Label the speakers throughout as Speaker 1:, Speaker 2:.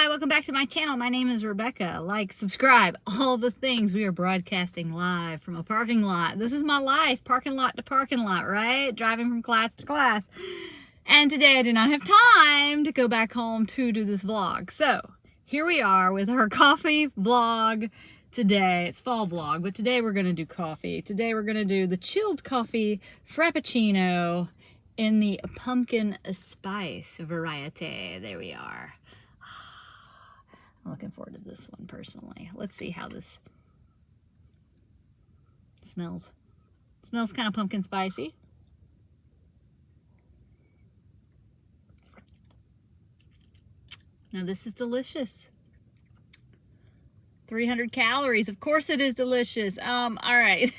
Speaker 1: Hi, welcome back to my channel. My name is Rebecca. Like, subscribe, all the things. We are broadcasting live from a parking lot. This is my life, parking lot to parking lot, right? Driving from class to class. And today I did not have time to go back home to do this vlog. So here we are with our coffee vlog today. It's fall vlog, but today we're going to do coffee. Today we're going to do the chilled coffee Frappuccino in the pumpkin spice variety. There we are. I'm looking forward to this one personally. Let's see how this smells. It smells kind of pumpkin spicy. Now this is delicious. 300 calories. Of course it is delicious. All right.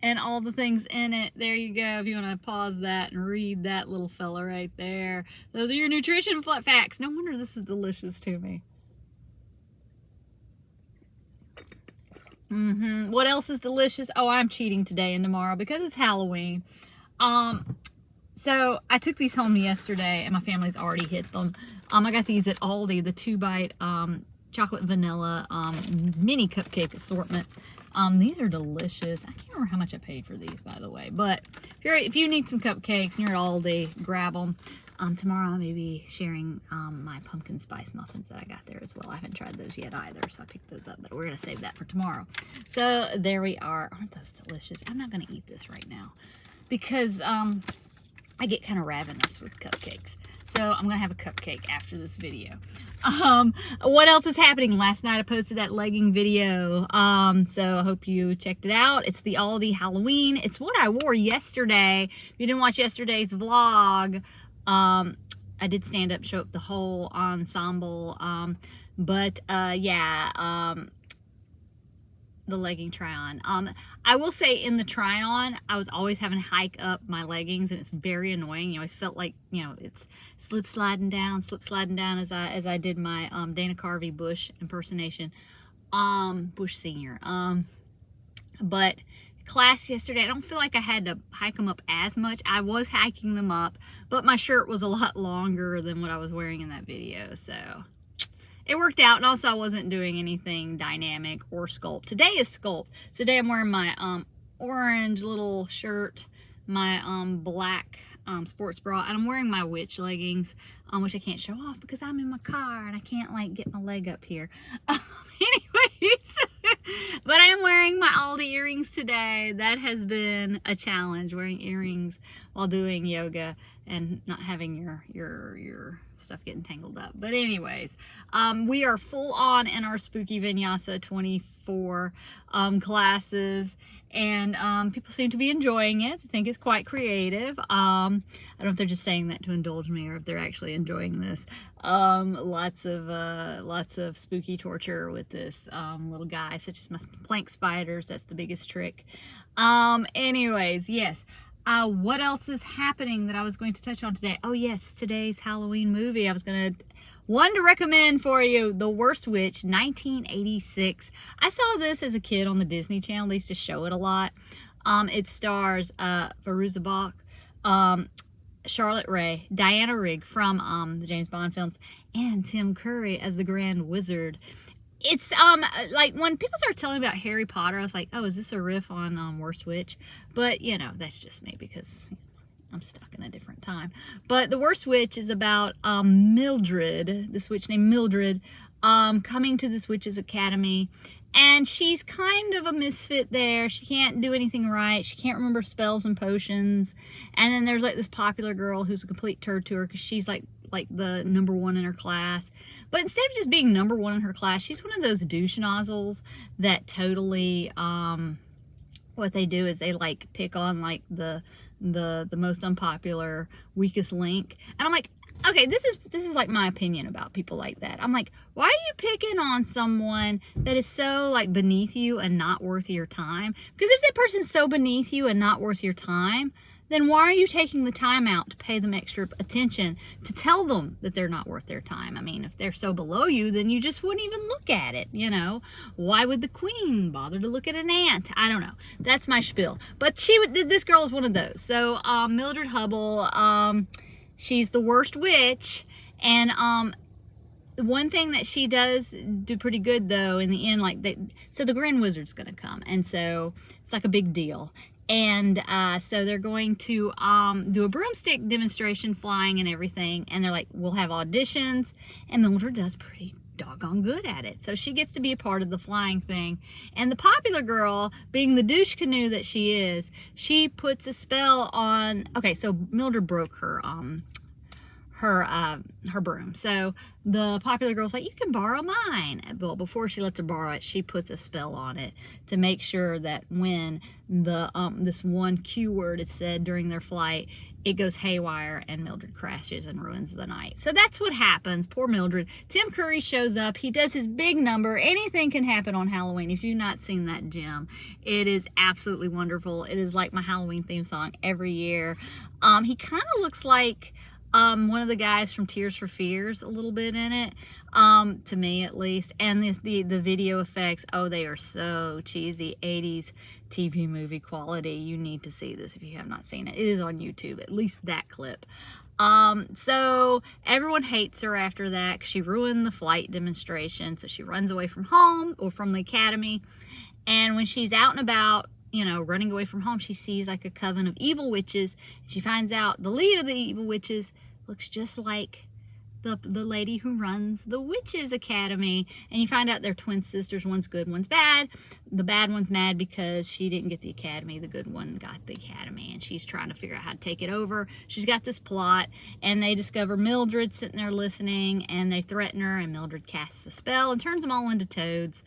Speaker 1: And all the things in it. There you go. If you want to pause that and read that little fella right there. Those are your nutrition facts. No wonder this is delicious to me. What else is delicious? Oh, I'm cheating today and tomorrow because it's Halloween. So I took these home yesterday and my family's already hit them. I got these at Aldi, the 2-bite chocolate vanilla mini cupcake assortment. These are delicious. I can't remember how much I paid for these, by the way. But if you need some cupcakes and you're at Aldi, grab them. Tomorrow I may be sharing my pumpkin spice muffins that I got there as well. I haven't tried those yet either, so I picked those up. But we're going to save that for tomorrow. So there we are. Aren't those delicious? I'm not going to eat this right now because I get kind of ravenous with cupcakes. So I'm going to have a cupcake after this video. What else is happening? Last night I posted that legging video. So I hope you checked it out. It's the Aldi Halloween. It's what I wore yesterday. If you didn't watch yesterday's vlog, I did stand up, show up the whole ensemble. The legging try-on. I will say in the try-on, I was always having to hike up my leggings, and it's very annoying. You always felt like, you know, it's slip sliding down as I did my Dana Carvey Bush impersonation, Bush Senior. But class yesterday, I don't feel like I had to hike them up as much. I was hiking them up, but my shirt was a lot longer than what I was wearing in that video, so it worked out. And also I wasn't doing anything dynamic or sculpt. Today is sculpt. Today I'm wearing my orange little shirt, my black sports bra, and I'm wearing my witch leggings, which I can't show off because I'm in my car and I can't like get my leg up here. Anyways, but I am wearing my Aldi earrings today. That has been a challenge, wearing earrings while doing yoga and not having your stuff getting tangled up. But anyways, we are full on in our Spooky Vinyasa 24 classes, and people seem to be enjoying it. I think it's quite creative. I don't know if they're just saying that to indulge me or if they're actually enjoying this. Lots of spooky torture with this little guy, such as my plank spiders. That's the biggest trick. Anyways, yes. What else is happening that I was going to touch on today? Oh yes, today's Halloween movie. I was going to recommend for you, The Worst Witch, 1986. I saw this as a kid on the Disney Channel. They used to show it a lot. It stars Fairuza Balk, Charlotte Rae, Diana Rigg from the James Bond films, and Tim Curry as the Grand Wizard. It's like when people start telling me about Harry Potter, I was like, oh, is this a riff on Worst Witch? But you know, that's just me because you know, I'm stuck in a different time. But The Worst Witch is about Mildred, this witch named Mildred, coming to this witch's academy, and she's kind of a misfit there. She can't do anything right. She can't remember spells and potions. And then there's like this popular girl who's a complete turd to her because she's like the #1 in her class. But instead of just being #1 in her class, she's one of those douche nozzles that totally what they do is they like pick on like the most unpopular, weakest link. And I'm like, okay, this is like my opinion about people like that. I'm like, why are you picking on someone that is so like beneath you and not worth your time? Because if that person's so beneath you and not worth your time, then why are you taking the time out to pay them extra attention to tell them that they're not worth their time? I mean, if they're so below you, then you just wouldn't even look at it, you know? Why would the queen bother to look at an ant? I don't know. That's my spiel. But this girl is one of those. So Mildred Hubble, she's the worst witch, and The one thing that she does do pretty good though in the end, so the Grand Wizard's gonna come, and so it's like a big deal. And so they're going to do a broomstick demonstration, flying and everything, and they're like, we'll have auditions, and Mildred does pretty doggone good at it, so she gets to be a part of the flying thing. And the popular girl, being the douche canoe that she is, she puts a spell on, okay, so Mildred broke her broom, so the popular girl's like, you can borrow mine. But before she lets her borrow it, she puts a spell on it to make sure that when the this one Q word is said during their flight, it goes haywire and Mildred crashes and ruins the night. So that's what happens. Poor Mildred. Tim Curry shows up. He does his big number. Anything can happen on Halloween. If you've not seen that, Jim, it is absolutely wonderful. It is like my Halloween theme song every year. He kind of looks like one of the guys from Tears for Fears a little bit in it, to me at least. And the video effects, oh, they are so cheesy, 80s TV movie quality. You need to see this if you have not seen it. It is on YouTube, at least that clip. So everyone hates her after that because she ruined the flight demonstration. So she runs away from home, or from the academy. And when she's out and about, you know, running away from home, she sees like a coven of evil witches. She finds out the lead of the evil witches looks just like the lady who runs the Witches Academy. And you find out they're twin sisters. One's good, one's bad. The bad one's mad because she didn't get the academy. The good one got the academy, and she's trying to figure out how to take it over. She's got this plot, and they discover Mildred sitting there listening, and they threaten her, and Mildred casts a spell and turns them all into toads.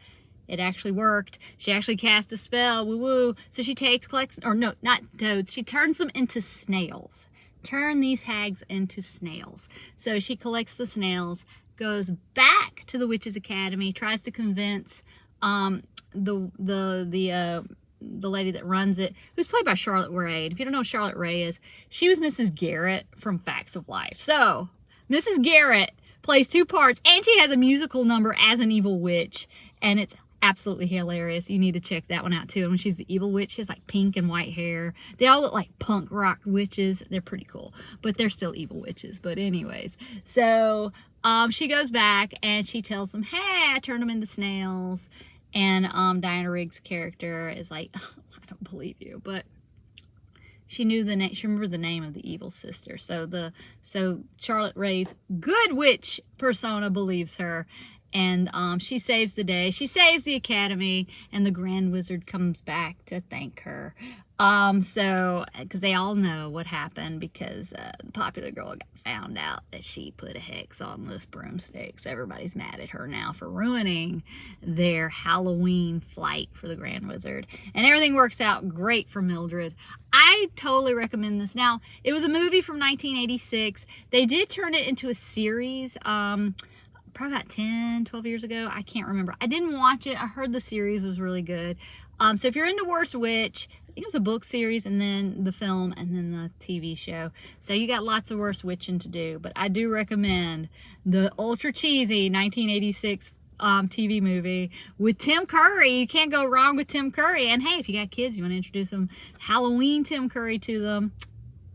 Speaker 1: It actually worked. She actually cast a spell, woo-woo. So she collects, or no, not toads. She turns them into snails. Turn these hags into snails. So she collects the snails, goes back to the Witches Academy, tries to convince the lady that runs it, who's played by Charlotte Rae. If you don't know who Charlotte Rae is, she was Mrs. Garrett from Facts of Life. So Mrs. Garrett plays two parts, and she has a musical number as an evil witch, and it's absolutely hilarious. You need to check that one out too. And when she's the evil witch, she has like pink and white hair. They all look like punk rock witches. They're pretty cool, but they're still evil witches. But anyways, so she goes back and she tells them, hey, I turned them into snails. And Diana Rigg's character is like, oh, I don't believe you, but she knew the name. She remembered the name of the evil sister. So Charlotte Rae's good witch persona believes her. And she saves the day. She saves the academy, and the Grand Wizard comes back to thank her. Because they all know what happened, because the popular girl got found out that she put a hex on this broomstick. So everybody's mad at her now for ruining their Halloween flight for the Grand Wizard. And everything works out great for Mildred. I totally recommend this. Now, it was a movie from 1986. They did turn it into a series, probably about 10, 12 years ago. I can't remember. I didn't watch it. I heard the series was really good. So if you're into Worst Witch, I think it was a book series, and then the film, and then the TV show. So you got lots of Worst Witching to do. But I do recommend the ultra cheesy 1986 TV movie with Tim Curry. You can't go wrong with Tim Curry. And hey, if you got kids, you want to introduce them Halloween Tim Curry to them,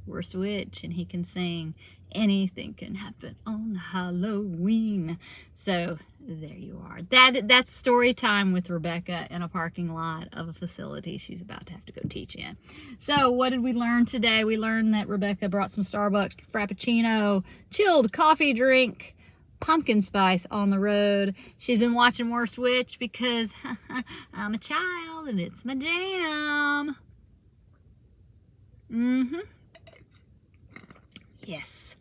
Speaker 1: Worst Witch, and he can sing anything can happen on Halloween. So there you are. That's story time with Rebecca in a parking lot of a facility she's about to have to go teach in. So what did we learn today? We learned that Rebecca brought some Starbucks Frappuccino chilled coffee drink, pumpkin spice on the road. She's been watching Worst Witch because I'm a child and it's my jam. Yes.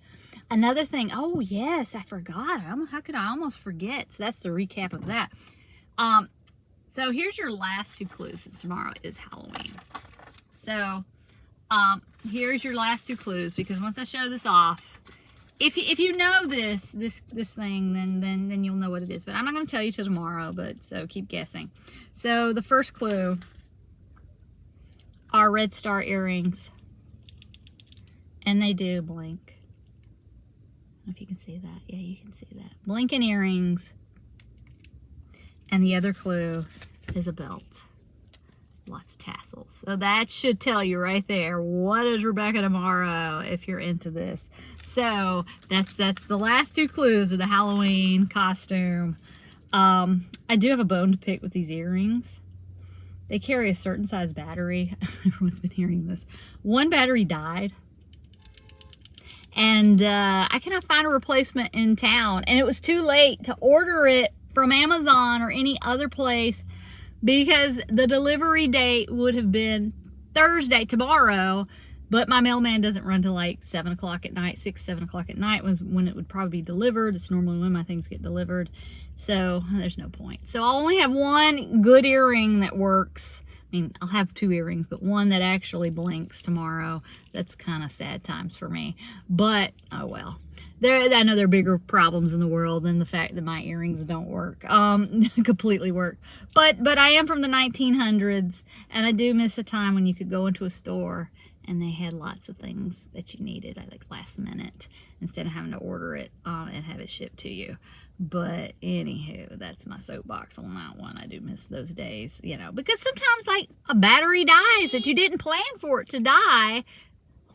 Speaker 1: Another thing, oh yes, I forgot. How could I almost forget? So that's the recap of that. So here's your last two clues, since tomorrow is Halloween. So here's your last two clues, because once I show this off, if you know this thing, then you'll know what it is. But I'm not going to tell you till tomorrow. But so keep guessing. So the first clue are red star earrings, and they do blink. I don't know if you can see that. Yeah, you can see that. Blinking earrings. And the other clue is a belt. lots of tassels. So that should tell you right there, what is Rebecca tomorrow if you're into this. So that's the last 2 clues of the Halloween costume. I do have a bone to pick with these earrings. They carry a certain size battery. Everyone's been hearing this. One battery died. And I cannot find a replacement in town. And it was too late to order it from Amazon or any other place because the delivery date would have been Thursday, tomorrow. But my mailman doesn't run till like 7 o'clock at night. 6, 7 o'clock at night was when it would probably be delivered. It's normally when my things get delivered. So there's no point. So I'll only have one good earring that works. I mean, I'll have 2 earrings, but one that actually blinks tomorrow. That's kind of sad times for me. But, oh well. I know there are bigger problems in the world than the fact that my earrings don't work. Completely work. But I am from the 1900s, and I do miss a time when you could go into a store and they had lots of things that you needed, like last minute, instead of having to order it and have it shipped to you. But anywho, that's my soapbox on that one. I do miss those days, you know, because sometimes like a battery dies that you didn't plan for it to die.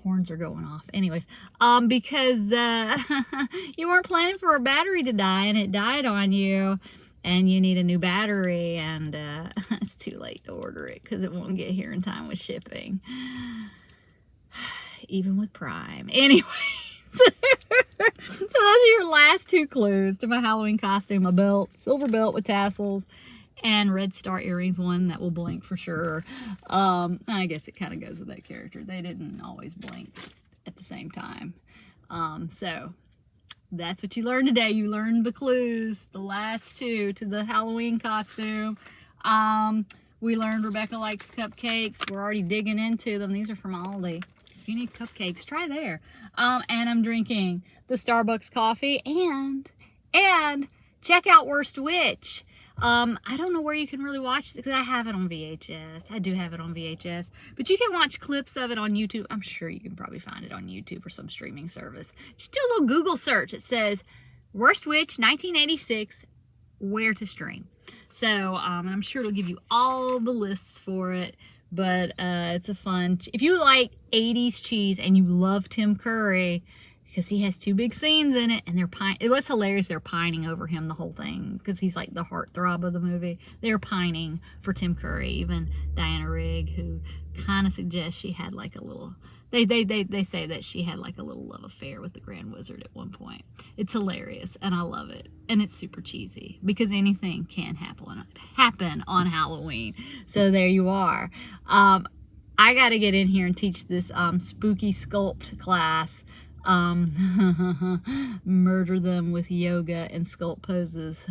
Speaker 1: Horns are going off. Anyways, because you weren't planning for a battery to die and it died on you and you need a new battery and it's too late to order it because it won't get here in time with shipping. Even with Prime. Anyways, so those are your last 2 clues to my Halloween costume. A belt, silver belt with tassels, and red star earrings, one that will blink for sure. I guess it kind of goes with that character. They didn't always blink at the same time. So that's what you learned today. You learned the clues, the last 2 to the Halloween costume. We learned Rebecca likes cupcakes. We're already digging into them. These are from Aldi. If you need cupcakes, try there. And I'm drinking the Starbucks coffee and check out Worst Witch. I don't know where you can really watch it because I have it on VHS. I do have it on VHS, but you can watch clips of it on YouTube. I'm sure you can probably find it on YouTube or some streaming service. Just do a little Google search. It says Worst Witch 1986, where to stream. So I'm sure it'll give you all the lists for it. But it's a fun, if you like 80s cheese and you love Tim Curry, because he has 2 big scenes in it, and it was hilarious, they're pining over him the whole thing, because he's like the heartthrob of the movie. They're pining for Tim Curry, even Diana Rigg, who kind of suggests she had like a little, they say that she had like a little love affair with the Grand Wizard at one point. It's hilarious, and I love it, and it's super cheesy, because anything can happen on Halloween. So there you are. I got to get in here and teach this spooky sculpt class. Murder them with yoga and sculpt poses.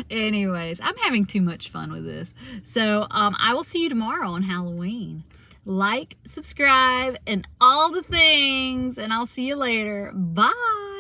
Speaker 1: Anyways, I'm having too much fun with this. So I will see you tomorrow on Halloween. Like, subscribe, and all the things, and I'll see you later. Bye.